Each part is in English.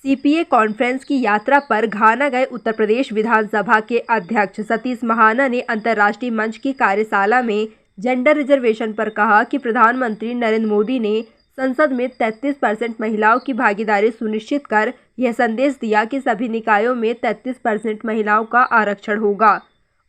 CPA conference की यात्रा पर घाना गए उत्तर प्रदेश विधानसभा के अध्यक्ष सतीश महाना ने अंतर्राष्ट्रीय मंच की कार्यशाला में जेंडर रिजर्वेशन पर कहा कि प्रधानमंत्री नरेंद्र मोदी ने संसद में 33% महिलाओं की भागीदारी सुनिश्चित कर यह संदेश दिया कि सभी निकायों में 33% महिलाओं का आरक्षण होगा।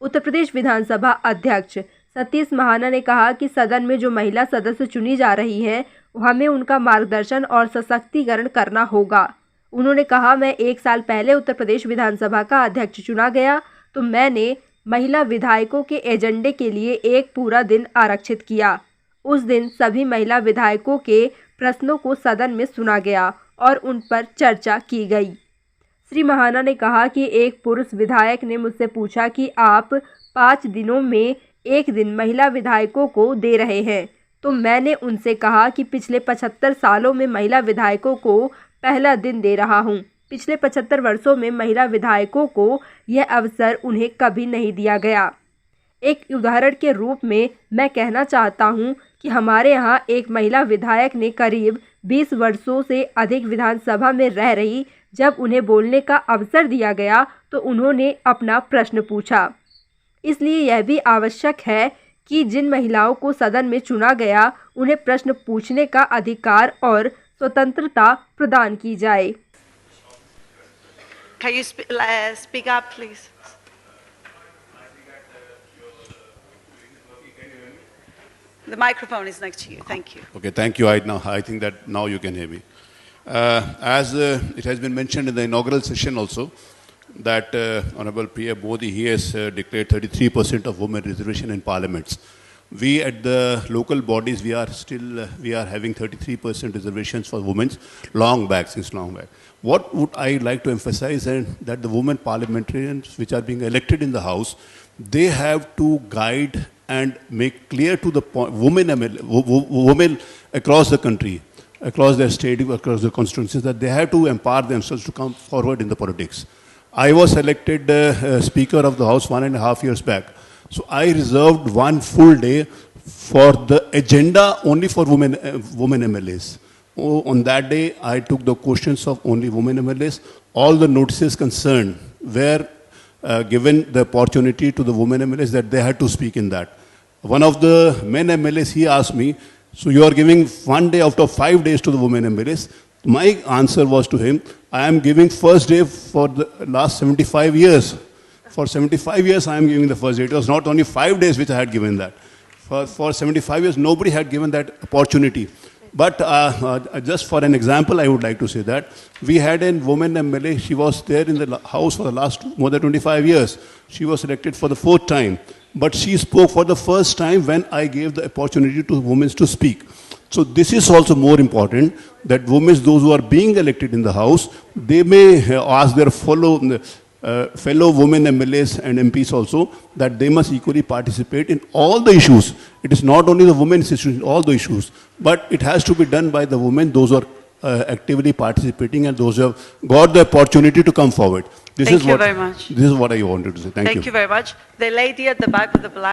उत्तर प्रदेश विधानसभा अध्यक्ष सतीश महाना ने कहा कि सदन में जो महिला सदस्य चुनी जा रही हैं, हमें उनका मार्गदर्शन और सशक्तिकरण करना होगा। उन्होंने कहा, मैं 1 साल पहले उत्तर प्रदेश विधानसभा का अध्यक्ष चुना गया तो मैंने महिला विधायकों के एजेंडे के लिए एक पूरा दिन आरक्षित किया। उस दिन सभी महिला विधायकों के प्रश्नों को सदन में सुना गया और उन पर चर्चा की गई। श्री महाना ने कहा कि एक पुरुष विधायक ने मुझसे पूछा कि आप 5 दिनों में 1 दिन महिला विधायकों को दे रहे हैं, तो मैंने उनसे कहा कि पिछले 75 सालों में महिला विधायकों को पहला दिन दे रहा हूं। पिछले 75 वर्षों में महिला विधायकों को यह अवसर उन्हें कभी नहीं दिया गया। एक उदाहरण के रूप में मैं कहना चाहता हूं कि हमारे यहां एक महिला विधायक ने करीब 20 वर्षों से अधिक विधानसभा में रह रही, जब उन्हें बोलने का अवसर दिया गया तो उन्होंने अपना प्रश्न पूछा। इसलिए यह भी आवश्यक है कि जिन महिलाओं को सदन में चुना गया उन्हें प्रश्न पूछने का अधिकार और स्वतंत्रता प्रदान की जाए। Can you speak up, please? The microphone is next to you. Thank you. Okay, thank you. I think that now you can hear me. As it has been mentioned in the inaugural session also, that Honorable PM Modi, he has declared 33% of women reservation in parliaments. We at the local bodies, we are having 33% reservations for women since long back. What would I like to emphasize is that the women parliamentarians which are being elected in the House, they have to guide and make clear to the women across the country, across their state, across the constituencies, that they have to empower themselves to come forward in the politics. I was elected Speaker of the House 1.5 years back. So I reserved 1 full day for the agenda only for women MLAs. On that day, I took the questions of only women MLAs. All the notices concerned were given the opportunity to the women MLAs that they had to speak in that. One of the men MLAs, he asked me, so you are giving 1 day out of 5 days to the women MLAs. My answer was to him, I am giving first day for the last 75 years. For 75 years, I am giving the first day. It was not only 5 days which I had given that. For 75 years, nobody had given that opportunity. But just for an example, I would like to say that we had a woman MLA. She was there in the House for the last more than 25 years. She was elected for the 4th time. But she spoke for the first time when I gave the opportunity to women to speak. So this is also more important, that women, those who are being elected in the House, they may ask their fellow women MLAs and MPs also that they must equally participate in all the issues. It is not only the women's issues, all the issues, but it has to be done by the women, those who are actively participating and those who have got the opportunity to come forward. Thank you very much. This is what I wanted to say. Thank you. Thank you very much. The lady at the back with the black